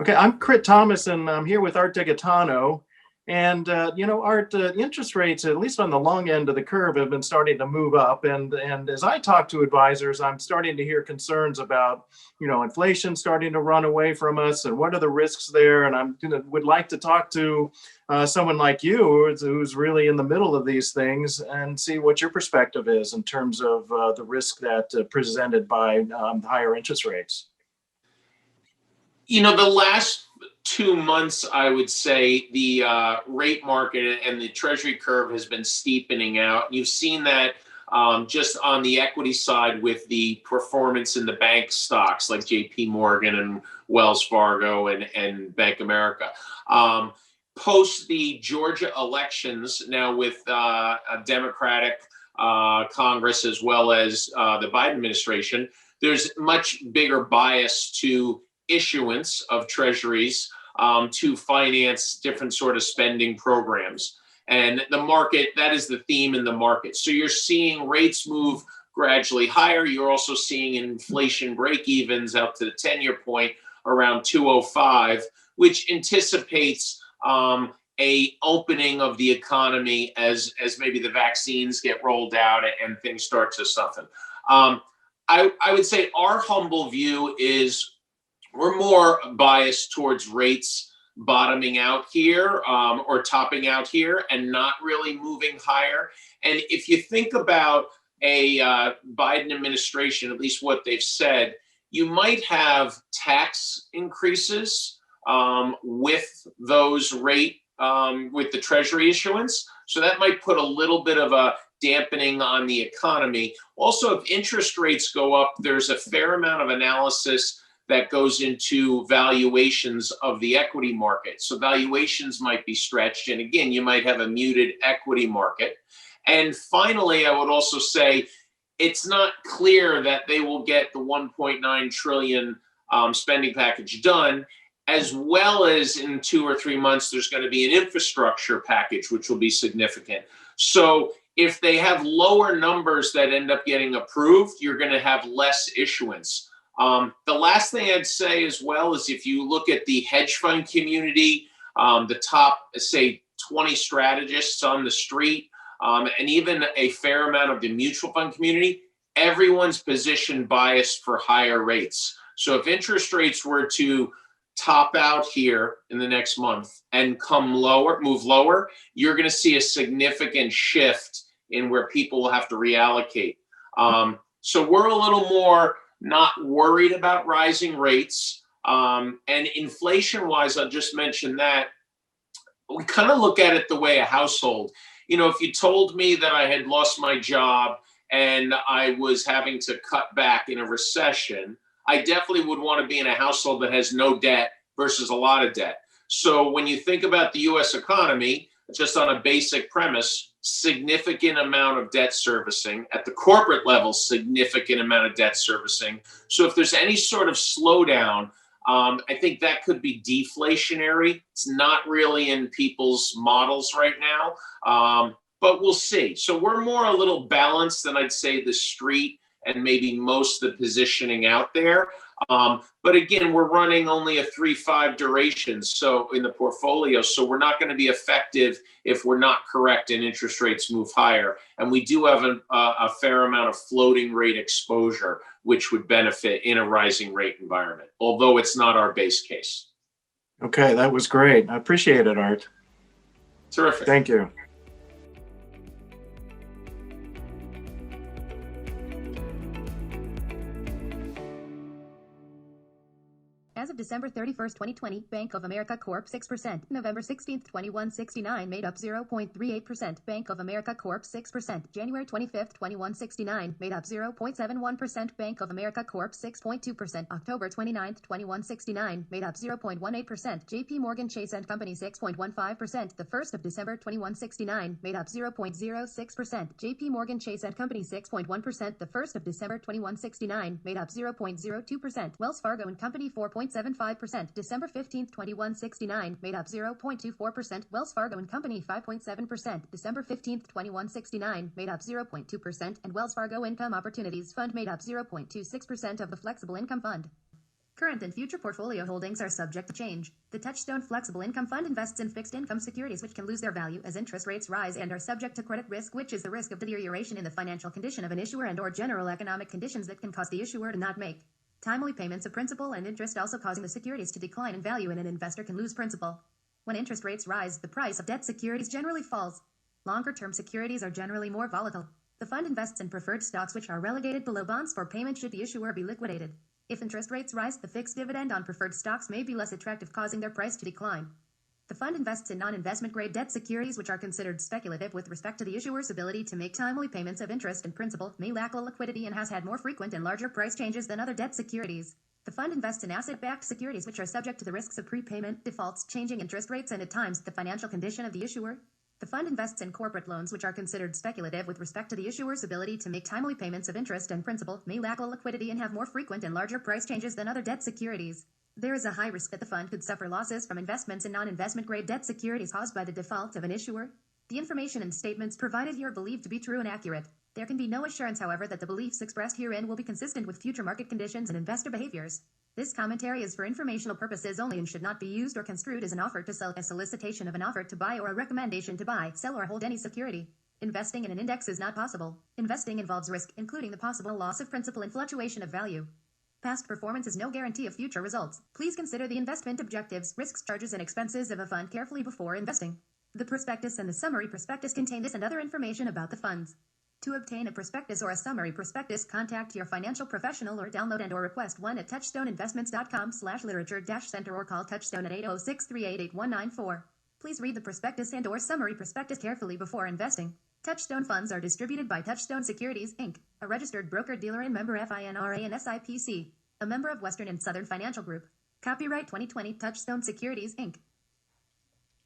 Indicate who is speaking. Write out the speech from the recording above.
Speaker 1: Okay, I'm Crit Thomas, and I'm here with Art DeGaetano. And Art, interest rates, at least on the long end of the curve, have been starting to move up. And as I talk to advisors, I'm starting to hear concerns about, inflation starting to run away from us, and what are the risks there. And would like to talk to someone like you, who's really in the middle of these things, and see what your perspective is in terms of the risk that presented by higher interest rates.
Speaker 2: The last 2 months, I would say the rate market and the treasury curve has been steepening out. You've seen that just on the equity side with the performance in the bank stocks like JP Morgan and Wells Fargo and Bank America. Post the Georgia elections, now with a Democratic Congress as well as the Biden administration, there's much bigger bias to issuance of treasuries to finance different sort of spending programs. And the market, that is the theme in the market. So you're seeing rates move gradually higher. You're also seeing inflation break-evens out to the 10-year point around 205, which anticipates a opening of the economy as maybe the vaccines get rolled out and things start to soften. I would say our humble view is we're more biased towards rates bottoming out here or topping out here and not really moving higher. And if you think about a Biden administration, at least what they've said, you might have tax increases with those with the treasury issuance. So that might put a little bit of a dampening on the economy. Also, if interest rates go up, there's a fair amount of analysis that goes into valuations of the equity market. So valuations might be stretched. And again, you might have a muted equity market. And finally, I would also say it's not clear that they will get the 1.9 trillion spending package done, as well as in 2 or 3 months, there's going to be an infrastructure package, which will be significant. So if they have lower numbers that end up getting approved, you're going to have less issuance. The last thing I'd say as well is if you look at the hedge fund community, the top, say, 20 strategists on the street, and even a fair amount of the mutual fund community, everyone's position biased for higher rates. So if interest rates were to top out here in the next month and move lower, you're going to see a significant shift in where people will have to reallocate. So we're a little more not worried about rising rates. And inflation-wise, I'll just mention that we kind of look at it the way a household. If you told me that I had lost my job and I was having to cut back in a recession, I definitely would want to be in a household that has no debt versus a lot of debt. So when you think about the U.S. economy, just on a basic premise, significant amount of debt servicing. At the corporate level, significant amount of debt servicing. So if there's any sort of slowdown, I think that could be deflationary. It's not really in people's models right now, but we'll see. So we're more a little balanced than I'd say the street and maybe most of the positioning out there. But again, we're running only a 3-5 duration so in the portfolio, so we're not going to be effective if we're not correct and interest rates move higher. And we do have a fair amount of floating rate exposure, which would benefit in a rising rate environment, although it's not our base case.
Speaker 1: Okay, that was great. I appreciate it, Art.
Speaker 2: Terrific.
Speaker 1: Thank you.
Speaker 3: As of December 31st, 2020, Bank of America Corp. 6%. November 16th, 2169, made up 0.38%. Bank of America Corp. 6%. January 25th, 2169, made up 0.71%. Bank of America Corp. 6.2%. October 29th, 2169, made up 0.18%. JP Morgan Chase & Company 6.15%. The 1st of December, 2169, made up 0.06%. JP Morgan Chase & Company 6.1%. The 1st of December, 2169, made up 0.02%. Wells Fargo & Company 4.75%. December 15th, 2169, made up 0.24%. Wells Fargo & Company 5.7%. December 15th, 2169, made up 0.2%. And Wells Fargo Income Opportunities Fund made up 0.26% of the Flexible Income Fund. Current and future portfolio holdings are subject to change. The Touchstone Flexible Income Fund invests in fixed income securities which can lose their value as interest rates rise and are subject to credit risk, which is the risk of deterioration in the financial condition of an issuer and/or general economic conditions that can cause the issuer to not make timely payments of principal and interest, also causing the securities to decline in value, and an investor can lose principal. When interest rates rise, the price of debt securities generally falls. Longer-term securities are generally more volatile. The fund invests in preferred stocks which are relegated below bonds for payment should the issuer be liquidated. If interest rates rise, the fixed dividend on preferred stocks may be less attractive, causing their price to decline. The fund invests in non-investment grade debt securities which are considered speculative with respect to the issuer's ability to make timely payments of interest and principal, may lack liquidity, and has had more frequent and larger price changes than other debt securities. The fund invests in asset-backed securities which are subject to the risks of prepayment, defaults, changing interest rates, and at times the financial condition of the issuer. The fund invests in corporate loans which are considered speculative with respect to the issuer's ability to make timely payments of interest and principal, may lack liquidity, and have more frequent and larger price changes than other debt securities. There is a high risk that the fund could suffer losses from investments in non-investment grade debt securities caused by the default of an issuer. The information and statements provided here are believed to be true and accurate. There can be no assurance, however, that the beliefs expressed herein will be consistent with future market conditions and investor behaviors. This commentary is for informational purposes only and should not be used or construed as an offer to sell, a solicitation of an offer to buy, or a recommendation to buy, sell, or hold any security. Investing in an index is not possible. Investing involves risk, including the possible loss of principal and fluctuation of value. Past performance is no guarantee of future results. Please consider the investment objectives, risks, charges, and expenses of a fund carefully before investing. The prospectus and the summary prospectus contain this and other information about the funds. To obtain a prospectus or a summary prospectus, contact your financial professional or download and/or request one at touchstoneinvestments.com/literature-center or call Touchstone at 806-388-8194. Please read the prospectus and/or summary prospectus carefully before investing. Touchstone funds are distributed by Touchstone Securities, Inc., a registered broker-dealer and member FINRA and SIPC, a member of Western and Southern Financial Group. Copyright 2020 Touchstone Securities, Inc.